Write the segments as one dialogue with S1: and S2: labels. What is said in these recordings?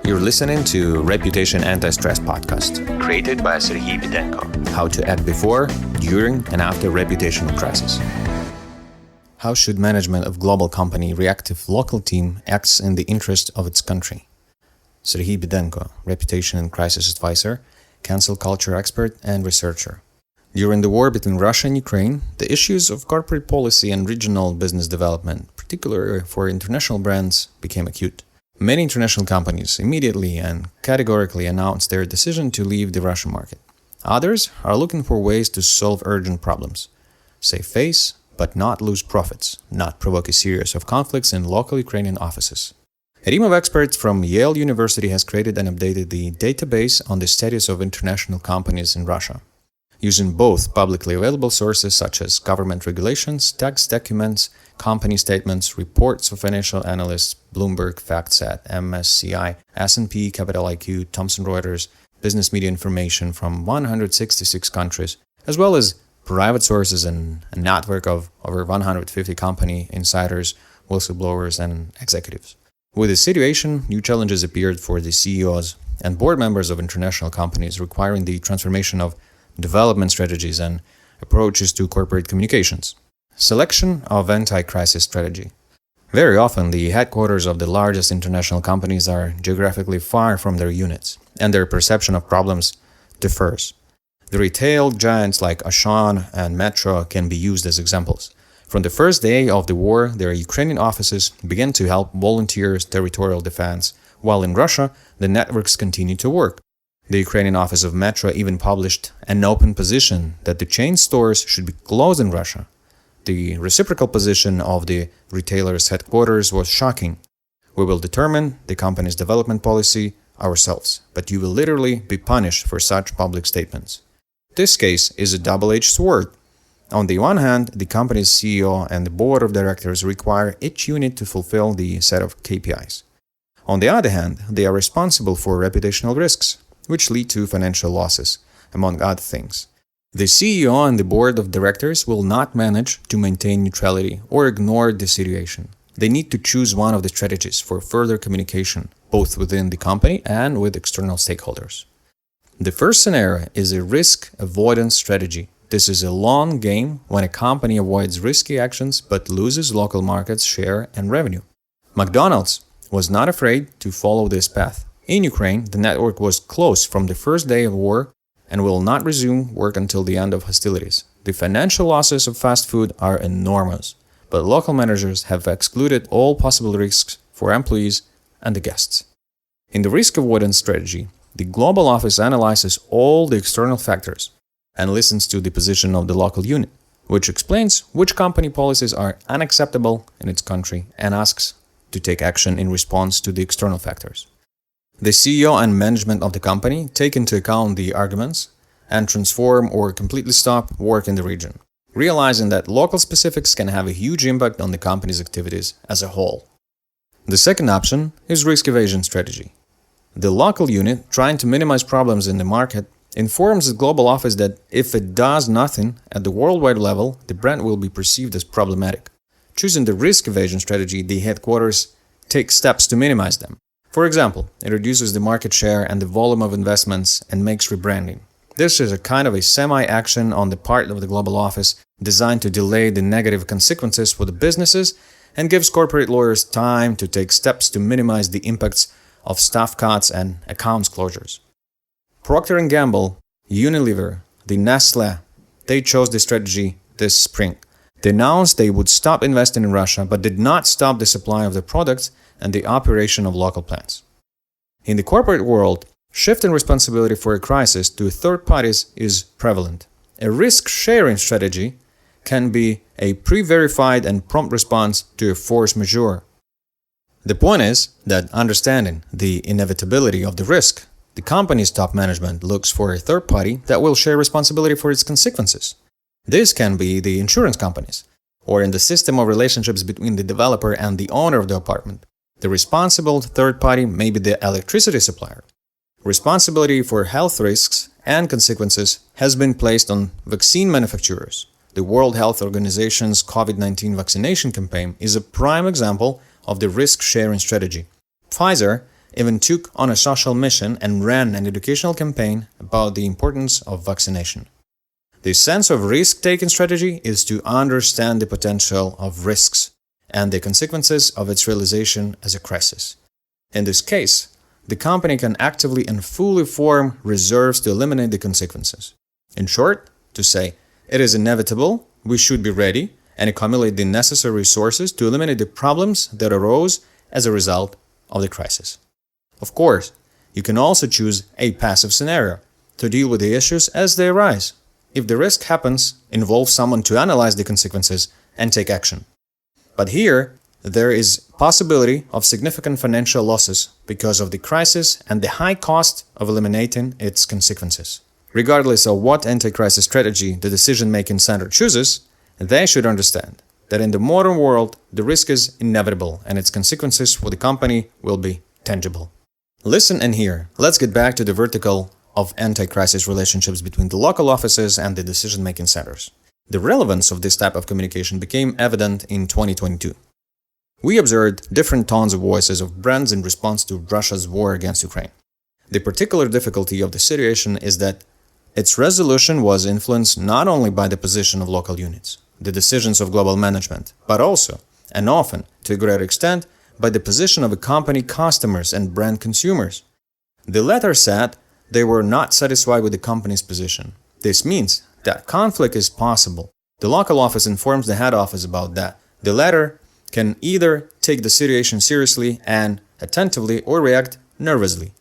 S1: You're listening to Reputation Antistress podcast, created by Sergii Bidenko. How to act before, during, and after reputational crisis. How should management of global company react if local team acts in the interest of its country? Sergii Bidenko, Reputation and Crisis Advisor, cancel culture expert and researcher. During the war between Russia and Ukraine, the issues of corporate policy and regional business development, particularly for international brands, became acute. Many international companies immediately and categorically announced their decision to leave the Russian market. Others are looking for ways to solve urgent problems. Save face, but not lose profits, not provoke a series of conflicts in local Ukrainian offices. A team of experts from Yale University has created and updated the database on the status of international companies in Russia. Using both publicly available sources such as government regulations, tax documents, company statements, reports of financial analysts, Bloomberg, FactSet, MSCI, S&P, Capital IQ, Thomson Reuters, business media information from 166 countries, as well as private sources and a network of over 150 company insiders, whistleblowers, and executives. With the situation, new challenges appeared for the CEOs and board members of international companies, requiring the transformation of development strategies and approaches to corporate communications. Selection of anti-crisis strategy. Very often, the headquarters of the largest international companies are geographically far from their units, and their perception of problems differs. The retail giants like Auchan and Metro can be used as examples. From the first day of the war, their Ukrainian offices began to help volunteers' territorial defense, while in Russia, the networks continued to work. The Ukrainian office of Metro even published an open position that the chain stores should be closed in Russia. The reciprocal position of the retailer's headquarters was shocking. We will determine the company's development policy ourselves, but you will literally be punished for such public statements. This case is a double-edged sword. On the one hand, the company's CEO and the board of directors require each unit to fulfill the set of KPIs. On the other hand, they are responsible for reputational risks, which lead to financial losses, among other things. The CEO and the board of directors will not manage to maintain neutrality or ignore the situation. They need to choose one of the strategies for further communication, both within the company and with external stakeholders. The first scenario is a risk avoidance strategy. This is a long game when a company avoids risky actions but loses local markets share and revenue. McDonald's was not afraid to follow this path. In Ukraine, the network was closed from the first day of war and will not resume work until the end of hostilities. The financial losses of fast food are enormous, but local managers have excluded all possible risks for employees and the guests. In the risk avoidance strategy, the global office analyzes all the external factors and listens to the position of the local unit, which explains which company policies are unacceptable in its country and asks to take action in response to the external factors. The CEO and management of the company take into account the arguments and transform or completely stop work in the region, realizing that local specifics can have a huge impact on the company's activities as a whole. The second option is risk evasion strategy. The local unit, trying to minimize problems in the market, informs the global office that if it does nothing at the worldwide level, the brand will be perceived as problematic. Choosing the risk evasion strategy, the headquarters take steps to minimize them. For example, it reduces the market share and the volume of investments and makes rebranding. This is a kind of a semi-action on the part of the global office designed to delay the negative consequences for the businesses and gives corporate lawyers time to take steps to minimize the impacts of staff cuts and accounts closures. Procter & Gamble, Unilever, the Nestle, they chose this strategy this spring. They announced they would stop investing in Russia but did not stop the supply of the products and the operation of local plants. In the corporate world, shifting responsibility for a crisis to third parties is prevalent. A risk-sharing strategy can be a pre-verified and prompt response to a force majeure. The point is that understanding the inevitability of the risk, the company's top management looks for a third party that will share responsibility for its consequences. This can be the insurance companies, or in the system of relationships between the developer and the owner of the apartment. The responsible third party may be the electricity supplier. Responsibility for health risks and consequences has been placed on vaccine manufacturers. The World Health Organization's COVID-19 vaccination campaign is a prime example of the risk-sharing strategy. Pfizer even took on a social mission and ran an educational campaign about the importance of vaccination. The sense of risk-taking strategy is to understand the potential of risks and the consequences of its realization as a crisis. In this case, the company can actively and fully form reserves to eliminate the consequences. In short, to say, it is inevitable, we should be ready, and accumulate the necessary resources to eliminate the problems that arose as a result of the crisis. Of course, you can also choose a passive scenario to deal with the issues as they arise. If the risk happens, involve someone to analyze the consequences and take action. But here, there is possibility of significant financial losses because of the crisis and the high cost of eliminating its consequences. Regardless of what anti-crisis strategy the decision-making center chooses, they should understand that in the modern world, the risk is inevitable and its consequences for the company will be tangible. Listen and hear. Let's get back to the vertical of anti-crisis relationships between the local offices and the decision-making centers. The relevance of this type of communication became evident in 2022. We observed different tones of voices of brands in response to Russia's war against Ukraine. The particular difficulty of the situation is that its resolution was influenced not only by the position of local units, the decisions of global management, but also, and often to a greater extent, by the position of a company customers and brand consumers. The latter said they were not satisfied with the company's position. This means that conflict is possible. The local office informs the head office about that. The latter can either take the situation seriously and attentively or react nervously.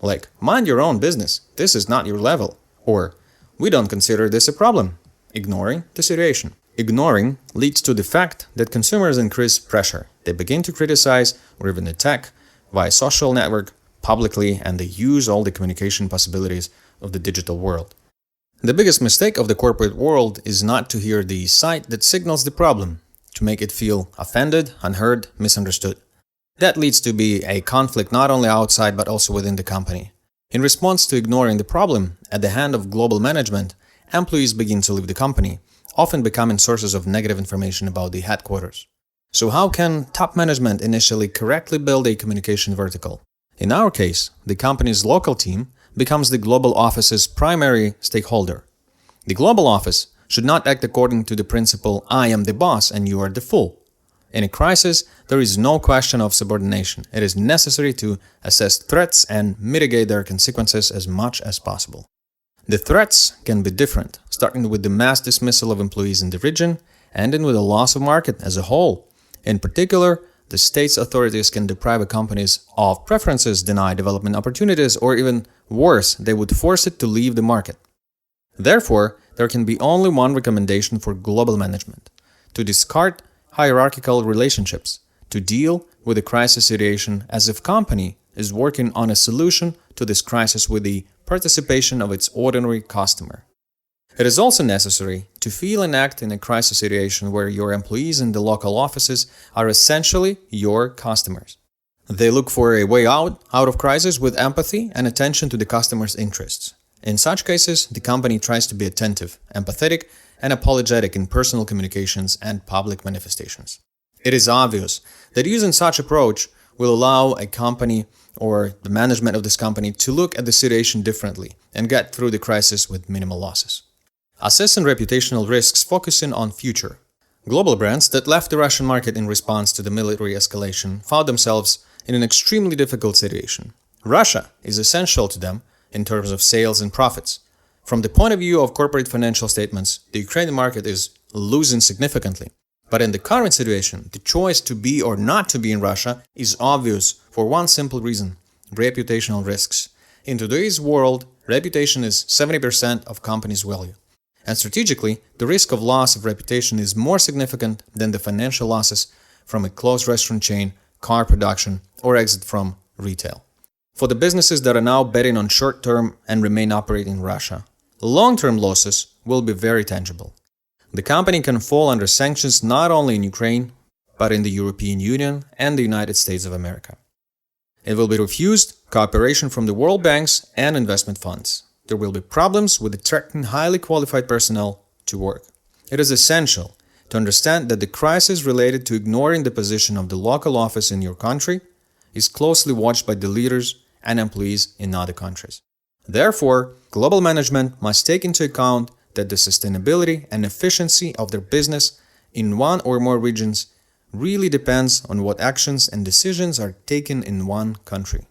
S1: Like, mind your own business, this is not your level. Or, we don't consider this a problem, ignoring the situation. Ignoring leads to the fact that consumers increase pressure. They begin to criticize or even attack via social network publicly, and they use all the communication possibilities of the digital world. The biggest mistake of the corporate world is not to hear the side that signals the problem, to make it feel offended, unheard, misunderstood. That leads to be a conflict not only outside but also within the company. In response to ignoring the problem at the hand of global management, employees begin to leave the company, often becoming sources of negative information about the headquarters. So how can top management initially correctly build a communication vertical? In our case, the company's local team becomes the global office's primary stakeholder. The global office should not act according to the principle, I am the boss and you are the fool. In a crisis, there is no question of subordination. It is necessary to assess threats and mitigate their consequences as much as possible. The threats can be different, starting with the mass dismissal of employees in the region, ending with the loss of market as a whole. In particular, the state's authorities can deprive companies of preferences, deny development opportunities, or even worse, they would force it to leave the market. Therefore, there can be only one recommendation for global management: to discard hierarchical relationships, to deal with the crisis situation as if company is working on a solution to this crisis with the participation of its ordinary customer. It is also necessary to feel and act in a crisis situation where your employees in the local offices are essentially your customers. They look for a way out of crisis with empathy and attention to the customer's interests. In such cases, the company tries to be attentive, empathetic, and apologetic in personal communications and public manifestations. It is obvious that using such approach will allow a company or the management of this company to look at the situation differently and get through the crisis with minimal losses. Assessing reputational risks focusing on future. Global brands that left the Russian market in response to the military escalation found themselves in an extremely difficult situation. Russia is essential to them in terms of sales and profits. From the point of view of corporate financial statements, the Ukrainian market is losing significantly. But in the current situation, the choice to be or not to be in Russia is obvious for one simple reason: reputational risks. In today's world, reputation is 70% of companies' value. And strategically, the risk of loss of reputation is more significant than the financial losses from a closed restaurant chain, car production, or exit from retail. For the businesses that are now betting on short-term and remain operating in Russia, long-term losses will be very tangible. The company can fall under sanctions not only in Ukraine, but in the European Union and the United States of America. It will be refused cooperation from the world banks and investment funds. There will be problems with attracting highly qualified personnel to work. It is essential to understand that the crisis related to ignoring the position of the local office in your country is closely watched by the leaders and employees in other countries. Therefore, global management must take into account that the sustainability and efficiency of their business in one or more regions really depends on what actions and decisions are taken in one country.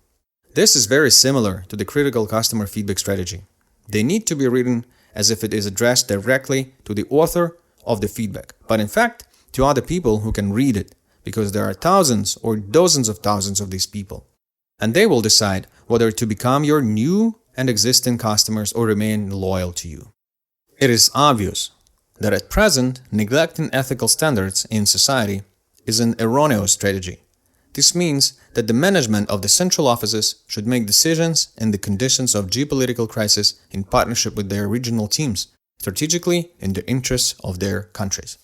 S1: This is very similar to the critical customer feedback strategy. They need to be written as if it is addressed directly to the author of the feedback, but in fact to other people who can read it, because there are thousands or dozens of thousands of these people. And they will decide whether to become your new and existing customers or remain loyal to you. It is obvious that at present, neglecting ethical standards in society is an erroneous strategy. This means that the management of the central offices should make decisions in the conditions of geopolitical crisis in partnership with their regional teams, strategically in the interests of their countries.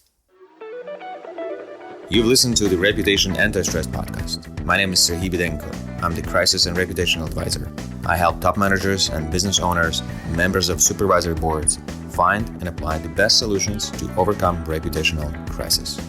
S1: You've listened to the Reputation Antistress podcast. My name is Sergii Bidenko. I'm the Crisis and Reputational Advisor. I help top managers and business owners, members of supervisory boards, find and apply the best solutions to overcome reputational crisis.